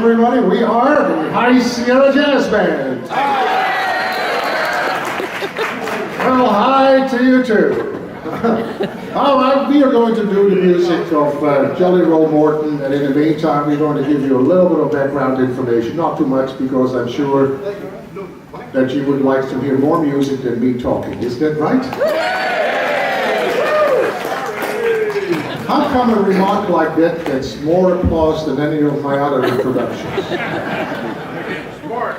Everybody, we are the High Sierra Jazz Band. Well, hi to you too. We are going to do the music of Jelly Roll Morton, and in the meantime we're going to give you a little bit of background information, not too much because I'm sure that you would like to hear more music than me talking. Is that right? How come a remark like that gets more applause than any of my other introductions? Smart.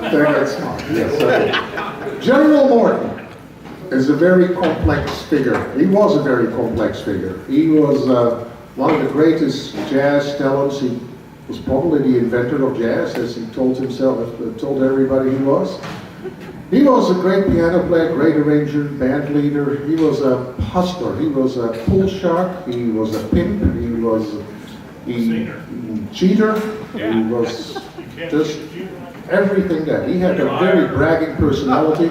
That's smart, yes. General Morton is a very complex figure. He was a very complex figure. He was one of the greatest jazz talents. He was probably the inventor of jazz, as he told everybody he was. He was a great piano player, great arranger, band leader. He was a hustler. He was a pool shark. He was a pimp. He was a cheater. He was just everything that. He had a very bragging personality.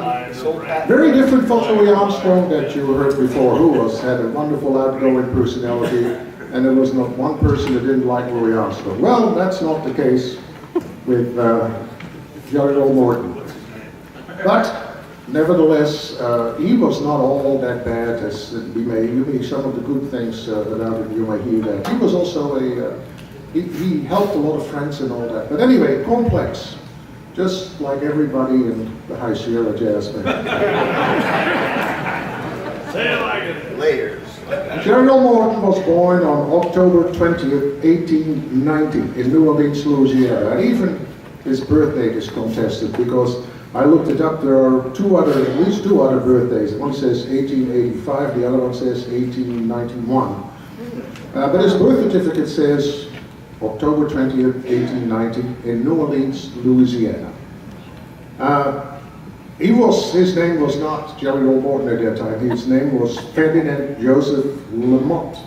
Very different from Louis Armstrong that you heard before, who had a wonderful outgoing personality, and there was not one person that didn't like Louis Armstrong. Well, that's not the case with Jelly Roll Morton. But nevertheless, he was not all that bad as you may some of the good things that you may hear that. He was also he helped a lot of friends and all that. But anyway, complex, just like everybody in the High Sierra Jazz Band. Say it like it is. Layers. Jerry Morton was born on October 20th, 1890 in New Orleans, Louisiana. And even his birth date is contested because I looked it up. There are at least two other birthdays. One says 1885, the other one says 1891. But his birth certificate says October 20th, 1890 in New Orleans, Louisiana. His name was not Jerry Old Morton at that time. His name was Ferdinand Joseph Lamont.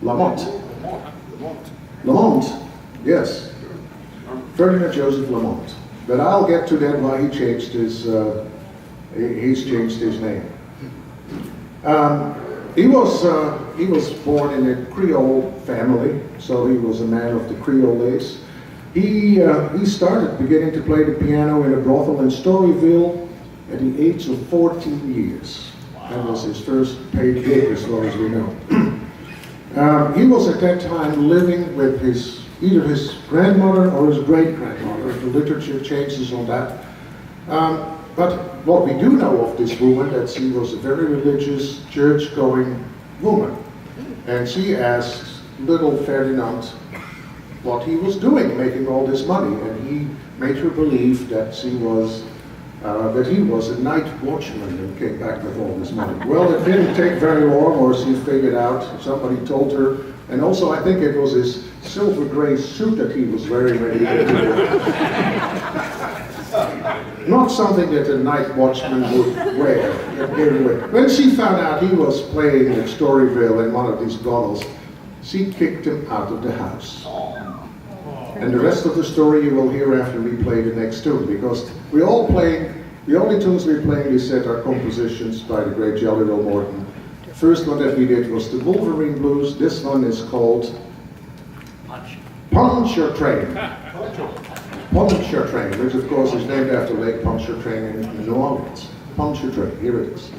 Lamont, yes. Ferdinand Joseph Lamont. But I'll get to that why he's changed his name. He was born in a Creole family, so he was a man of the Creole race. He started beginning to play the piano in a brothel in Storyville at the age of 14 years. That was his first paid gig, as far as we know. He was at that time living with either his grandmother or his great-grandmother. The literature changes on that. But what we do know of this woman, that she was a very religious, church-going woman. And she asked little Ferdinand what he was doing, making all this money. And he made her believe that he was a night watchman and came back with all this money. Well, it didn't take very long, or she figured out, somebody told her, and also I think it was his silver gray suit that he was wearing when he did it. Not something that a night watchman would wear. When she found out he was playing at Storyville in one of these brothels, she kicked him out of the house. And the rest of the story you will hear after we play the next tune, because the only tunes we're playing, we said, are compositions by the great Jelly Roll Morton. The first one that we did was the Wolverine Blues. This one is called Punch Your Train. Punch Your Train, which of course is named after Lake Pontchartrain in New Orleans. Punch Your Train, here it is.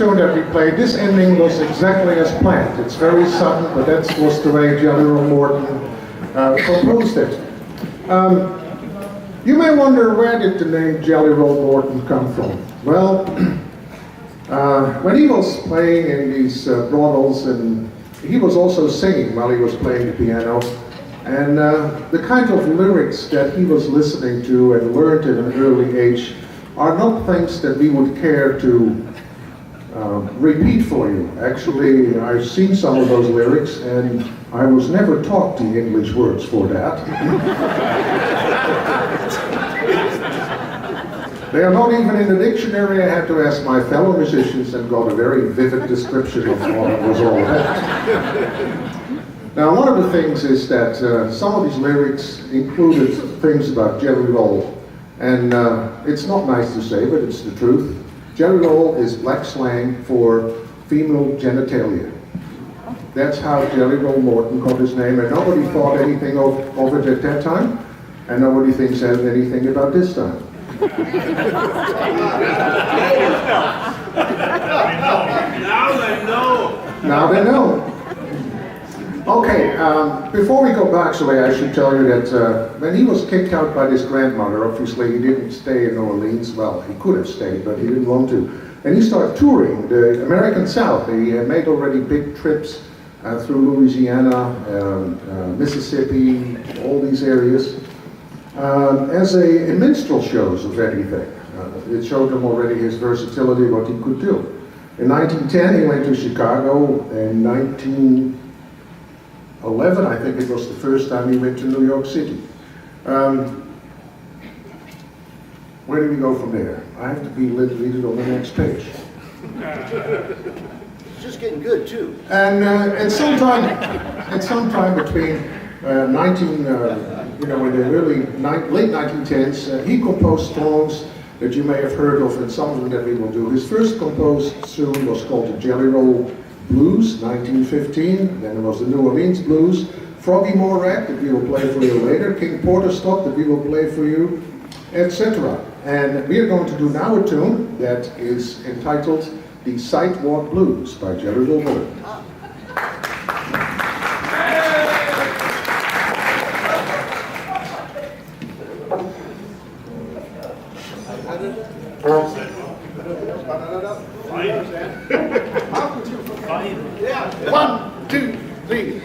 tune that we played, this ending was exactly as planned. It's very sudden, but that was the way Jelly Roll Morton composed it. You may wonder, where did the name Jelly Roll Morton come from? Well, when he was playing in these brothels, and he was also singing while he was playing the piano, and the kind of lyrics that he was listening to and learned at an early age are not things that we would care to repeat for you. Actually, I've seen some of those lyrics, and I was never taught the English words for that. They are not even in the dictionary. I had to ask my fellow musicians and got a very vivid description of what it was all about. Now, one of the things is that some of these lyrics included things about Jelly Roll, and it's not nice to say, but it's the truth. Jelly Roll is black slang for female genitalia. That's how Jelly Roll Morton got his name, and nobody thought anything of it at that time, and nobody thinks anything about this time. Now they know. Now they know. Okay, before we go back, actually, I should tell you that when he was kicked out by his grandmother, obviously he didn't stay in New Orleans. Well, he could have stayed, but he didn't want to. And he started touring the American South. He had made already big trips through Louisiana, Mississippi, all these areas, in minstrel shows of anything. It showed him already his versatility, what he could do. In 1910, he went to Chicago. In 19 11, I think it was the first time he went to New York City. Where do we go from there? I have to be lead on the next page. It's just getting good too. And sometime between in the late 1910s, he composed songs that you may have heard of, and some of them that we will do. His first composed tune was called the Jelly Roll Blues, 1915. Then there was the New Orleans Blues, Froggy Morat that we will play for you later, King Porter Stock that we will play for you, etc. And we are going to do now a tune that is entitled The Sidewalk Blues by Jelly Roll Morton. One, two, three.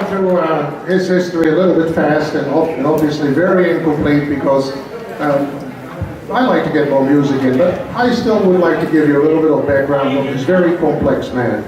Through his history a little bit fast and obviously very incomplete because I like to get more music in, but I still would like to give you a little bit of background on this very complex man.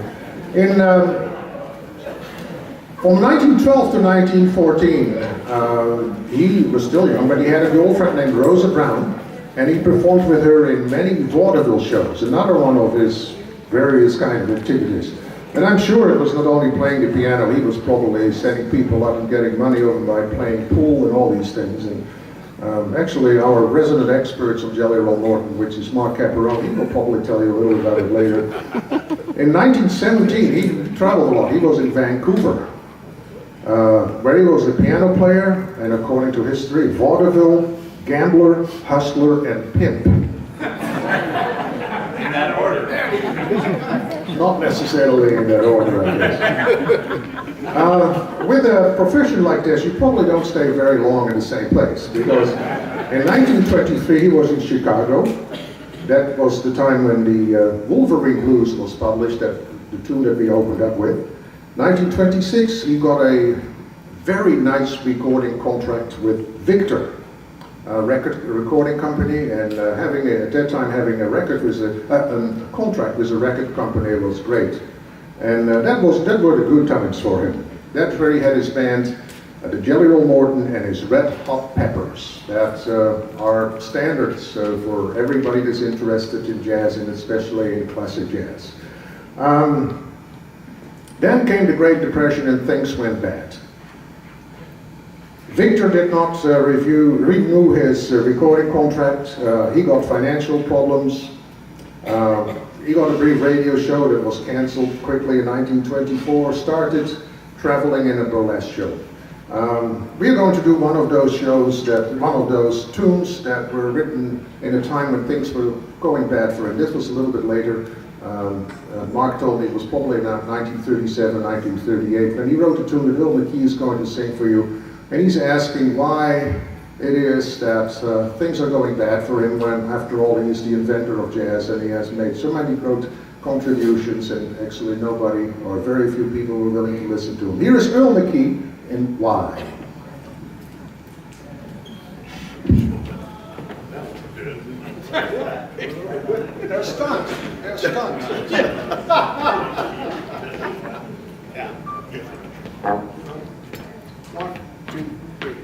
From 1912 to 1914, he was still young, but he had a girlfriend named Rosa Brown, and he performed with her in many vaudeville shows, another one of his various kind of activities. And I'm sure it was not only playing the piano, he was probably setting people up and getting money over by playing pool and all these things. And actually, our resident experts on Jelly Roll Morton, which is Mark Caparone, he will probably tell you a little about it later. In 1917, he traveled a lot. He was in Vancouver, where he was a piano player, and according to history, vaudeville, gambler, hustler, and pimp. In that order. Not necessarily in that order, I guess. With a profession like this, you probably don't stay very long in the same place, because in 1923 he was in Chicago. That was the time when the Wolverine Blues was published, the tune that we opened up with. 1926 he got a very nice recording contract with Victor, a recording company, and at that time having a contract with a record company was great, and that were the good times for him. That's where he had his band, the Jelly Roll Morton and his Red Hot Peppers. That are standards for everybody that's interested in jazz, and especially in classic jazz. Then came the Great Depression and things went bad. Victor did not renew his recording contract. He got financial problems. He got a brief radio show that was canceled quickly in 1924, started traveling in a burlesque show. We're going to do one of those shows, one of those tunes that were written in a time when things were going bad for him. This was a little bit later. Mark told me it was probably around 1937, 1938, when he wrote a tune that Bill McKee is going to sing for you. And he's asking why it is that things are going bad for him when, after all, he is the inventor of jazz and he has made so many great contributions, and actually nobody or very few people were willing to listen to him. Here is Earl McKee and Why. They're stunned. They're stunned. One, two, three.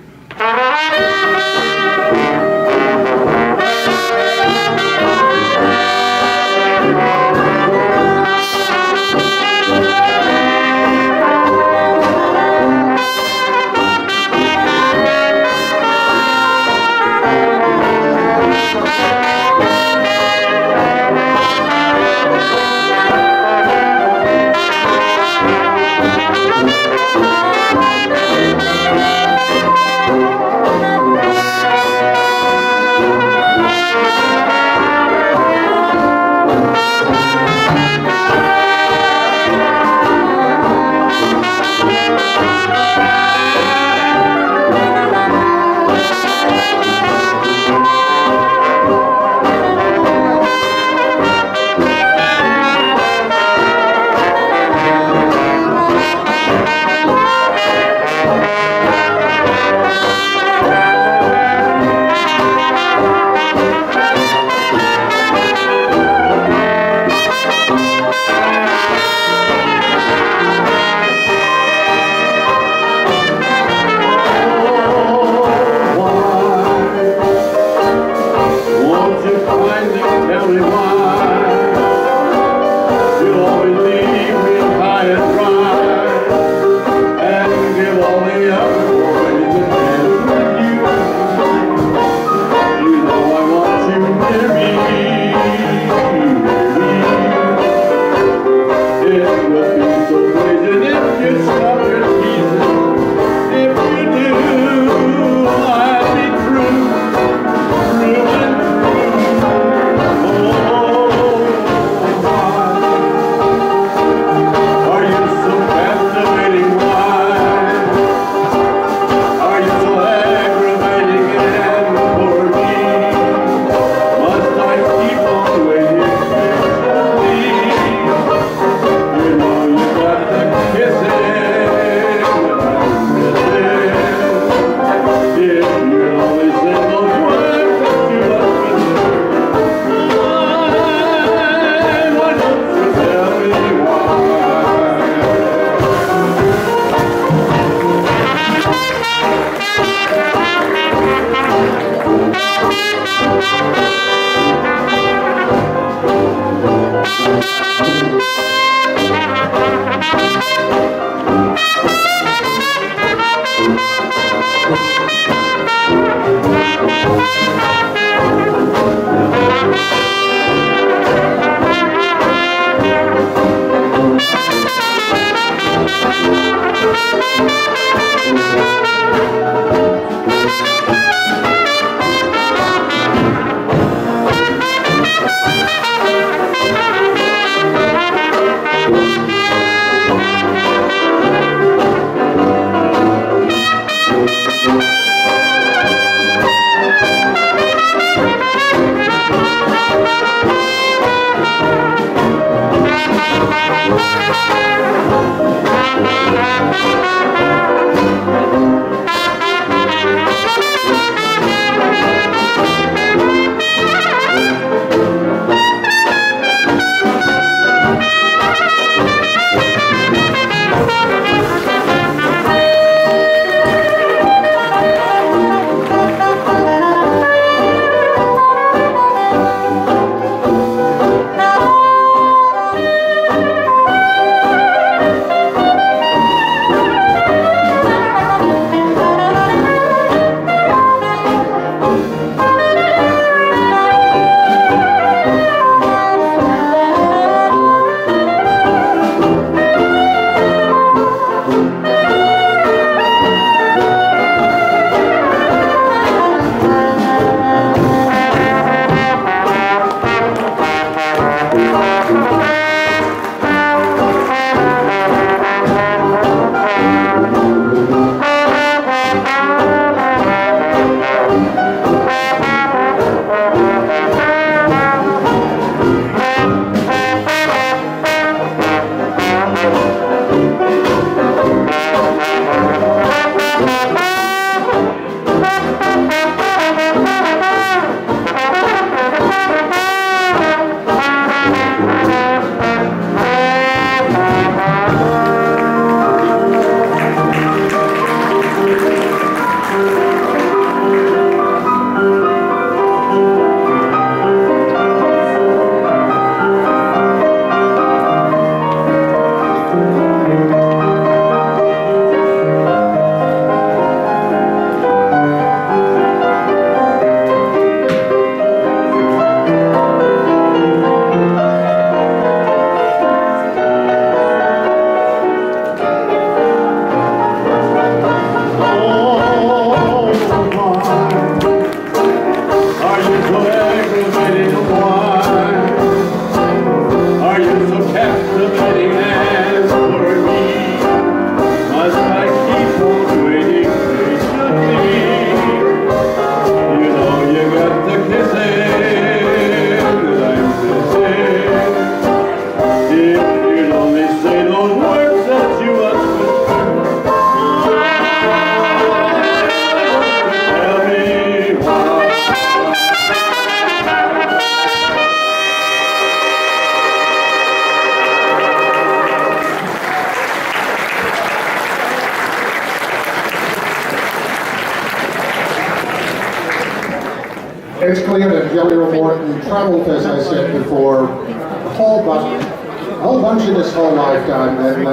it's clear that Jelly Roll Morton traveled, as I said before, a whole bunch in his whole lifetime. And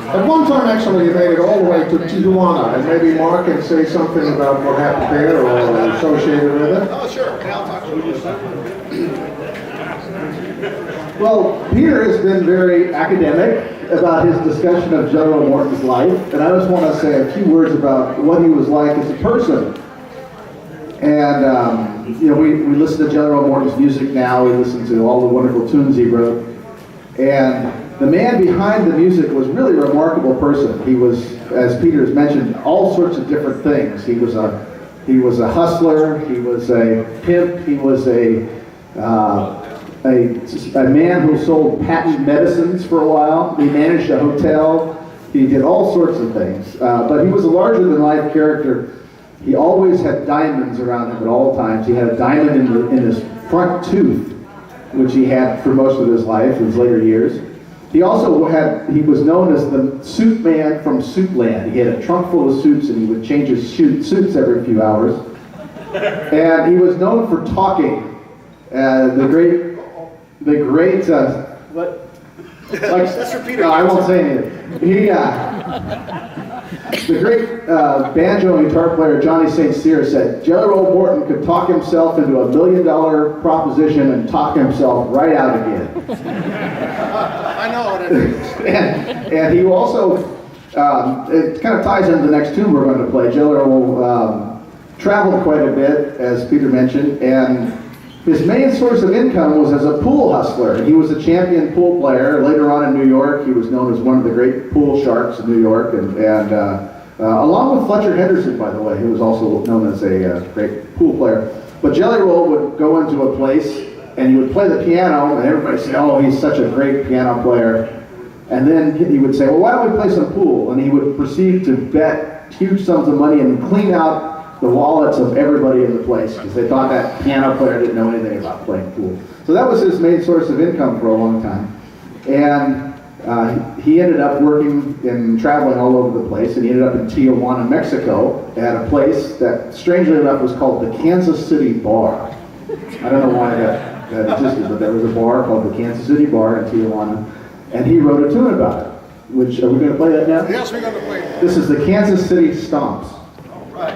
at one time, actually, he made it all the way to Tijuana. And maybe Mark can say something about what happened there or associated with it. Oh, sure. I'll talk to you. Well, Peter has been very academic about his discussion of Jelly Roll Morton's life, and I just want to say a few words about what he was like as a person. And, we listen to Jelly Roll Morton's music now, we listen to all the wonderful tunes he wrote, and the man behind the music was really a remarkable person. He was, as Peter has mentioned, all sorts of different things. He was a hustler, he was a pimp, he was a man who sold patent medicines for a while. He managed a hotel. He did all sorts of things. But he was a larger-than-life character. He always had diamonds around him at all times. He had a diamond in his front tooth, which he had for most of his life, in his later years. He was known as the suit man from Suitland. He had a trunk full of suits, and he would change his suits every few hours. And he was known for talking. The great, what? That's for Peter. No, I won't say anything. The great banjo and guitar player Johnny St. Cyr said, Jelly Roll Morton could talk himself into $1 million proposition and talk himself right out again. I know what it is. and he also, it kind of ties into the next tune we're going to play. Jelly Roll traveled quite a bit, as Peter mentioned, and his main source of income was as a pool hustler. He was a champion pool player. Later on in New York, he was known as one of the great pool sharks of New York, and along with Fletcher Henderson, by the way, who was also known as a great pool player. But Jelly Roll would go into a place, and he would play the piano, and everybody said, oh, he's such a great piano player. And then he would say, well, why don't we play some pool? And he would proceed to bet huge sums of money and clean out the wallets of everybody in the place, because they thought that piano player didn't know anything about playing pool. So that was his main source of income for a long time. And he ended up working and traveling all over the place, and he ended up in Tijuana, Mexico, at a place that, strangely enough, was called the Kansas City Bar. I don't know why that existed, but there was a bar called the Kansas City Bar in Tijuana, and he wrote a tune about it, which, are we going to play that now? Yes, we're going to play that. This is the Kansas City Stomps. All right.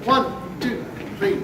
One, two, three.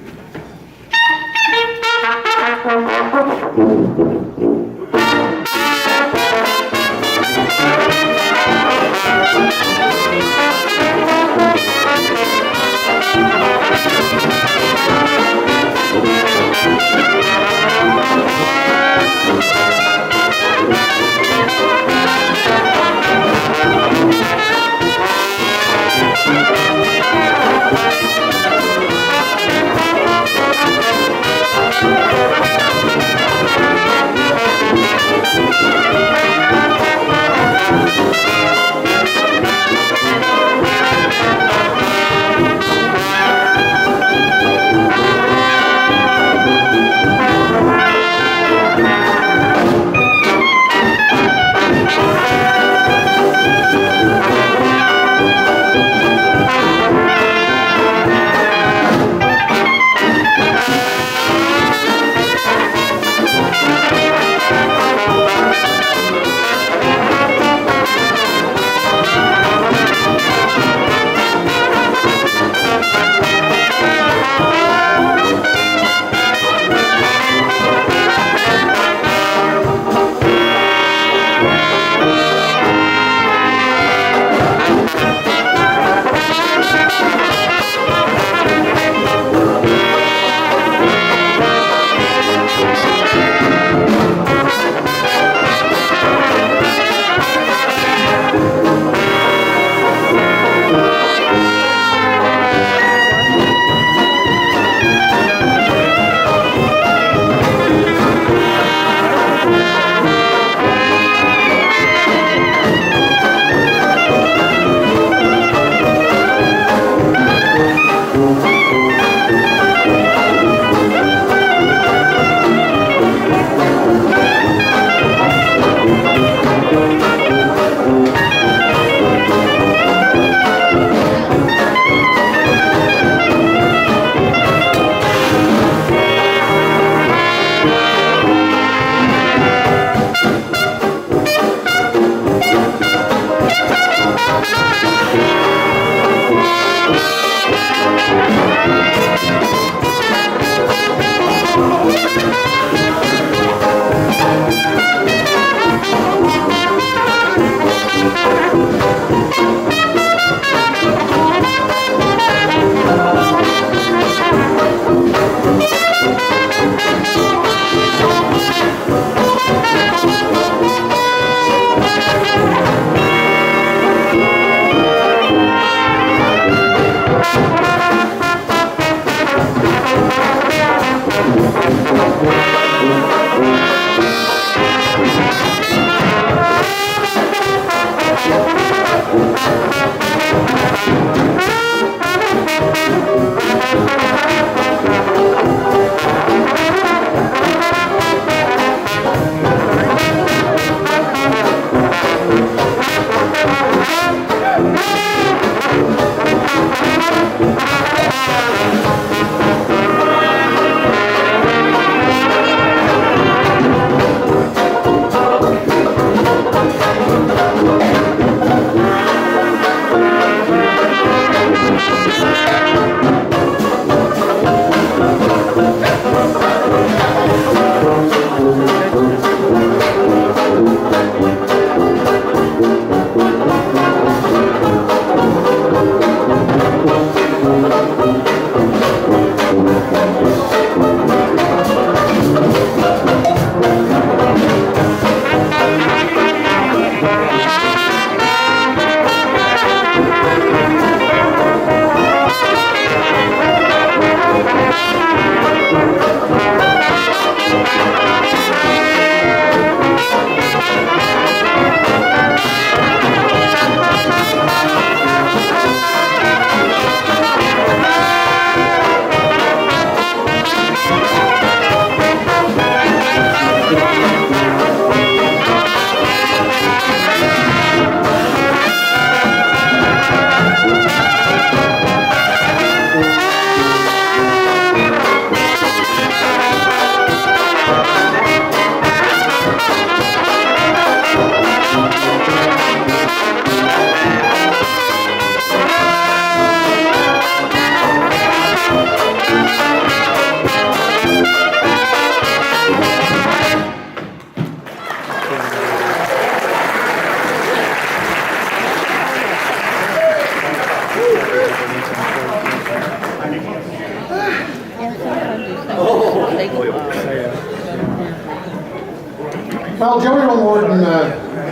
Well, Jelly Roll Morton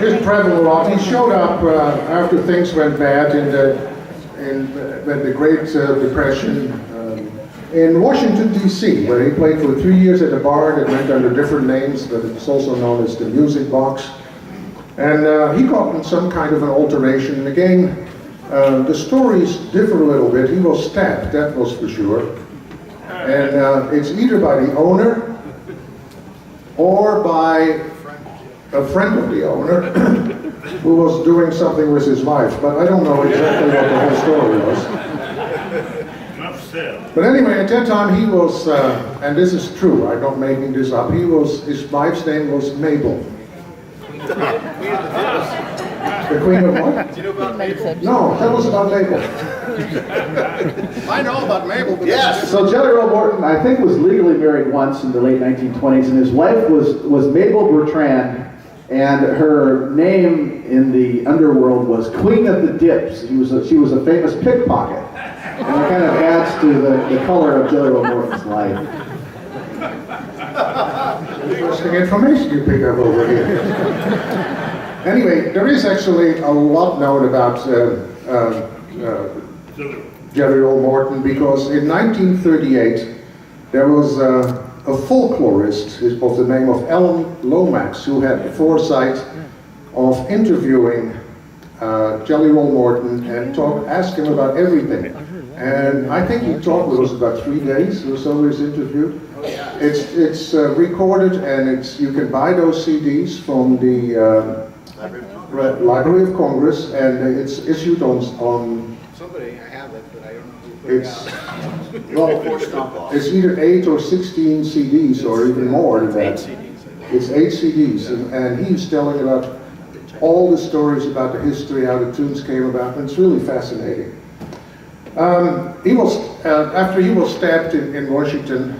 didn't travel a lot. He showed up after things went bad in the Great Depression in Washington, D.C., where he played for 3 years at a bar that went under different names, but it's also known as the Music Box. And he got in some kind of an alteration. And again, the stories differ a little bit. He was stabbed, that was for sure. And it's either by the owner or by a friend of the owner who was doing something with his wife. But I don't know exactly what the whole story was. But anyway, at that time he was, and this is true, I'm not making this up, his wife's name was Mabel. The Queen of what? Do you know about Mabel? No, tell us about Mabel. I know about Mabel, but Yes. So Jelly Roll Morton, I think, was legally married once in the late 1920s, and his wife was Mabel Bertrand, and her name in the underworld was Queen of the Dips. She was a famous pickpocket, and it kind of adds to the color of Jelly Roll Morton's life. Interesting information you pick up over here. Anyway, there is actually a lot known about Jelly Roll Morton, because in 1938 there was a folklorist of the name of Ellen Lomax who had the foresight of interviewing Jelly Roll Morton and ask him about everything. And I think he talked with us about 3 days or so his interview. It's recorded, and you can buy those CDs from the Library of Congress, and it's issued on somebody, I have it, but I don't know who put it out. it's either 8 or 16 CDs or even more than that. It's 8 CDs, and he's telling about all the stories about the history, how the tunes came about, and it's really fascinating. After he was stabbed in Washington,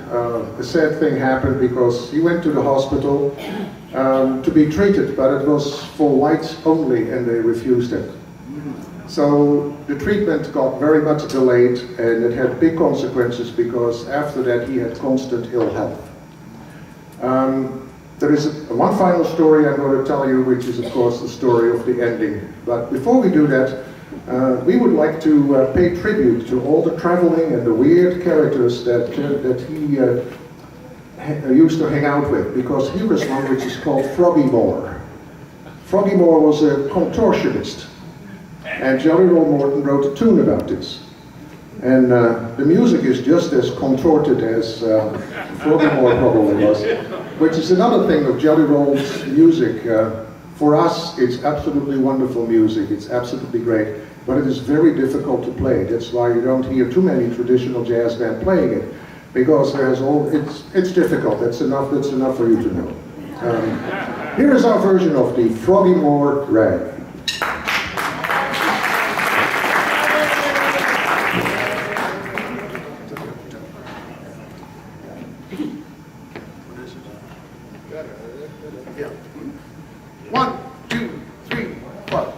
a sad thing happened because he went to the hospital to be treated, but it was for whites only, and they refused it. So the treatment got very much delayed, and it had big consequences because after that he had constant ill health. There is one final story I'm going to tell you, which is of course the story of the ending. But before we do that, we would like to pay tribute to all the traveling and the weird characters that he used to hang out with, because here is one which is called Froggy Moore. Froggy Moore was a contortionist, and Jelly Roll Morton wrote a tune about this. And the music is just as contorted as Froggy Moore probably was, which is another thing of Jelly Roll's music. For us, it's absolutely wonderful music, it's absolutely great, but it is very difficult to play. That's why you don't hear too many traditional jazz bands playing it, because it's difficult. That's enough for you to know. Here is our version of the Froggy Moore rag. Yeah. 1, 2, 3, 4.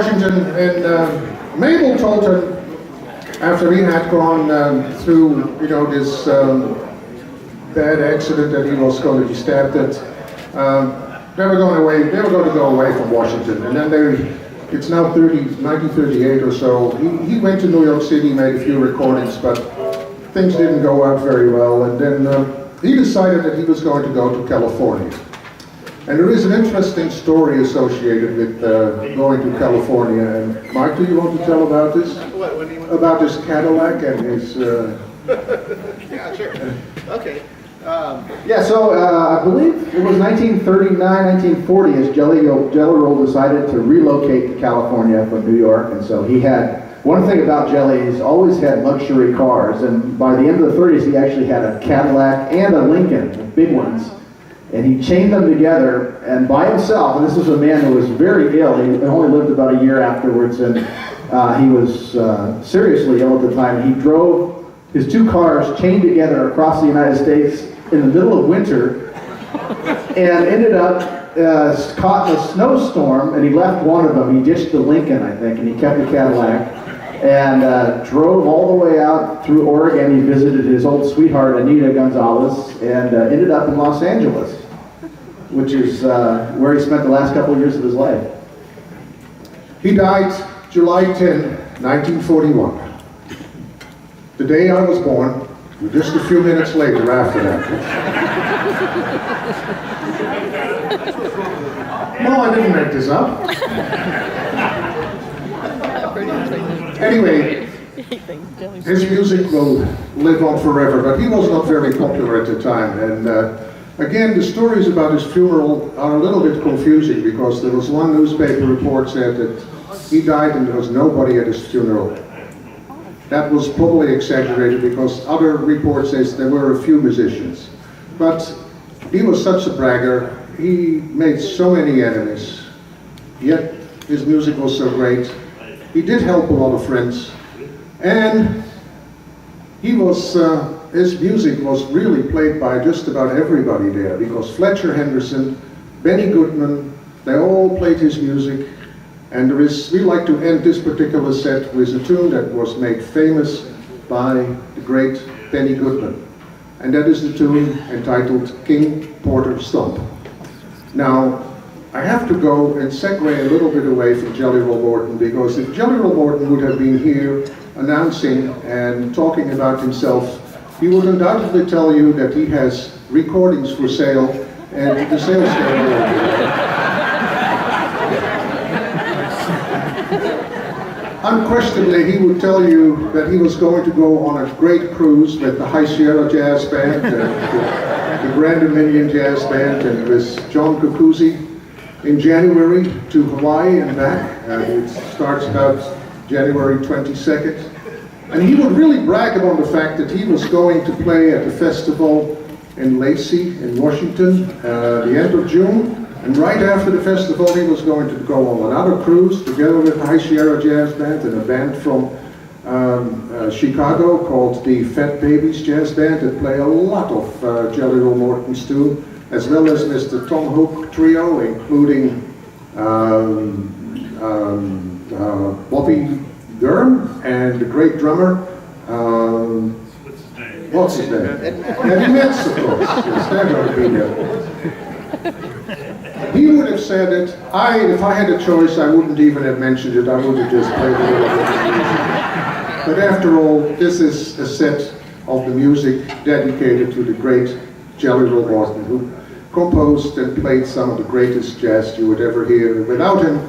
Washington, and Mabel told him, after he had gone through, this bad accident that he was going to be stabbed at, they were going to go away from Washington, and then it's now 1938 or so. He went to New York City, made a few recordings, but things didn't go out very well, and then he decided that he was going to go to California. And there is an interesting story associated with going to California. And Mike, do you want to tell about this? What do you want? About this Cadillac and his... Yeah, sure. Okay. Yeah, so I believe it was 1939, 1940 as Jelly Roll decided to relocate to California from New York, and so he had, one thing about Jelly, he's always had luxury cars, and by the end of the 30s he actually had a Cadillac and a Lincoln, the big ones, and he chained them together, and by himself, and this was a man who was very ill, he only lived about a year afterwards, and he was seriously ill at the time, and he drove his two cars chained together across the United States in the middle of winter, and ended up caught in a snowstorm, and he left one of them. He ditched the Lincoln, I think, and he kept the Cadillac, and drove all the way out through Oregon. He visited his old sweetheart, Anita Gonzalez, and ended up in Los Angeles, which is where he spent the last couple of years of his life. He died July 10, 1941. The day I was born, just a few minutes later after that. No, I didn't make this up. Anyway, his music will live on forever, but he was not very popular at the time. And again, the stories about his funeral are a little bit confusing, because there was one newspaper report said that he died and there was nobody at his funeral. That was probably exaggerated, because other reports says there were a few musicians. But he was such a bragger, he made so many enemies, yet his music was so great. He did help a lot of friends, and he was, his music was really played by just about everybody there, because Fletcher Henderson, Benny Goodman, they all played his music. And we like to end this particular set with a tune that was made famous by the great Benny Goodman. And that is the tune entitled King Porter Stomp. Now, I have to go and segue a little bit away from Jelly Roll Morton, because if Jelly Roll Morton would have been here announcing and talking about himself, he would undoubtedly tell you that he has recordings for sale, and the sales guy. Unquestionably, he would tell you that he was going to go on a great cruise with the High Sierra Jazz Band, the Grand Dominion Jazz Band, and with John Cucuzzi in January to Hawaii and back. It starts about January 22nd. And he would really brag about the fact that he was going to play at a festival in Lacey in Washington the end of June. And right after the festival, he was going to go on another cruise together with the High Sierra Jazz Band and a band from Chicago called the Fat Babies Jazz Band that play a lot of Jelly Roll Morton's too, as well as Mr. Tom Hook Trio, including Bobby Durham and the great drummer, what's his name? Eddie Metz, of course. Yes, they're going to be there. He would have said it. If I had a choice, I wouldn't even have mentioned it. I would have just played a little bit of music. But after all, this is a set of the music dedicated to the great Jelly Roll Morton, who composed and played some of the greatest jazz you would ever hear. Without him,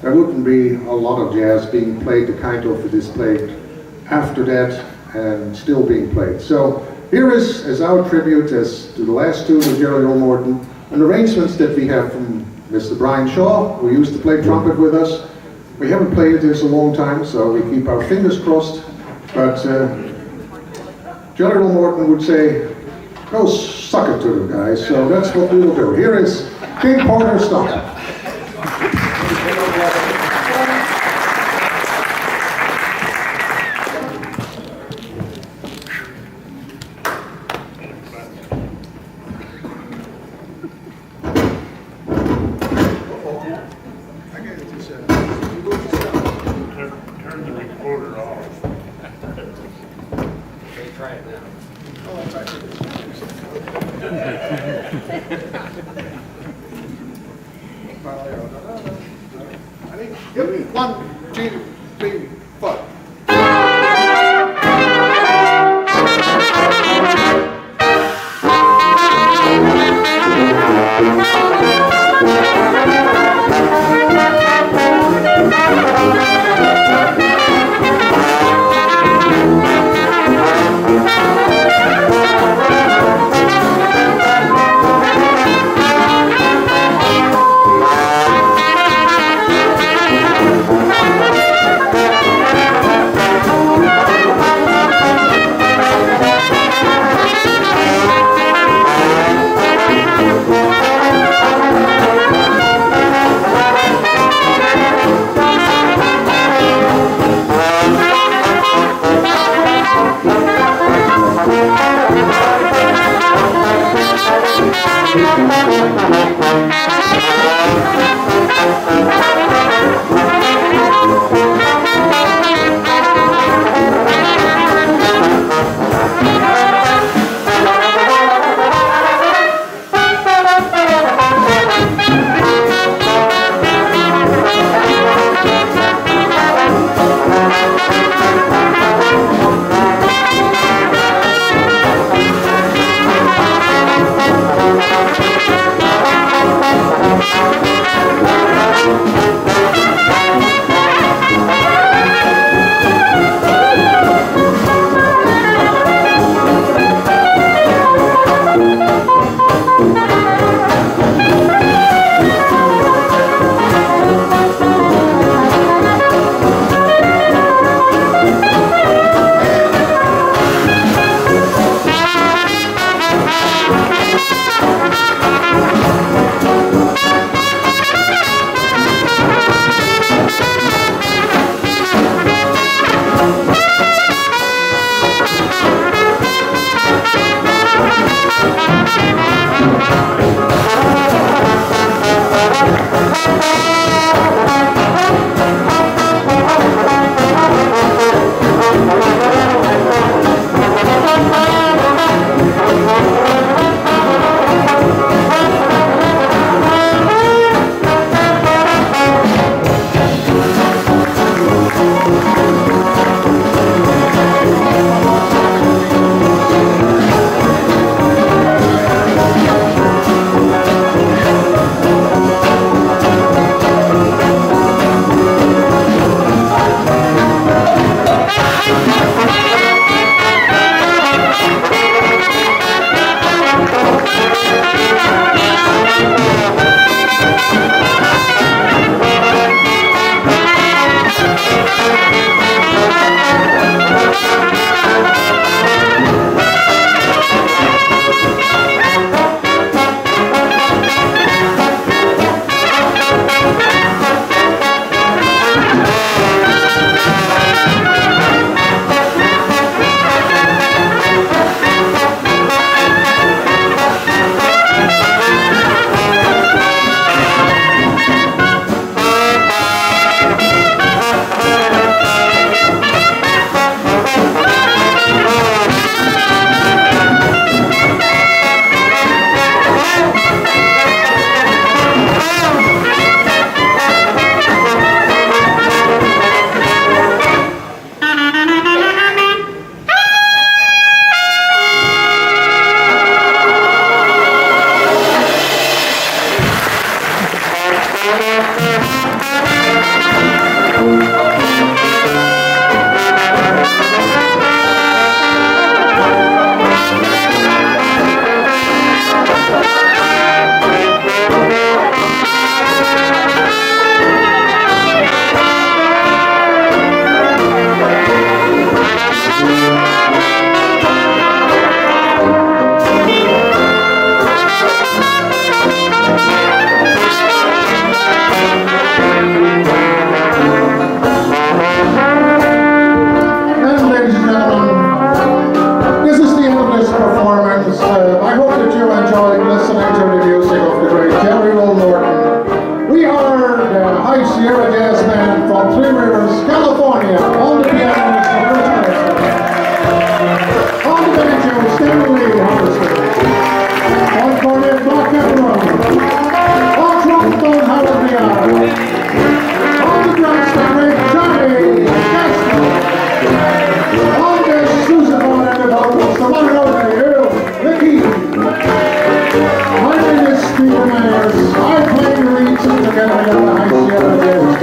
there wouldn't be a lot of jazz being played, the kind of it is played after that and still being played. So here is, as our tribute as to the last tune of Jelly Roll Morton, an arrangements that we have from Mr. Brian Shaw, who used to play trumpet with us. We haven't played this a long time, so we keep our fingers crossed. But Jelly Roll Morton would say, go suck it to them, guys. So that's what we will do. Here is King Porter Stomp. I got it. try it now. Oh, that's actually. Give me 1, 2, 3, 4.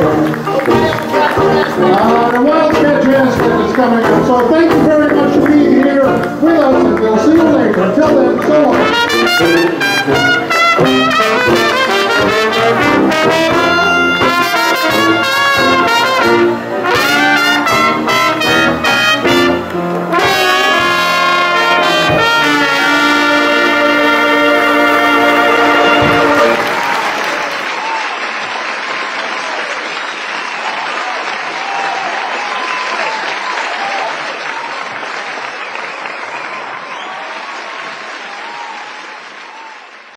The Wildcat Jazz Band is coming up, so thank you very much.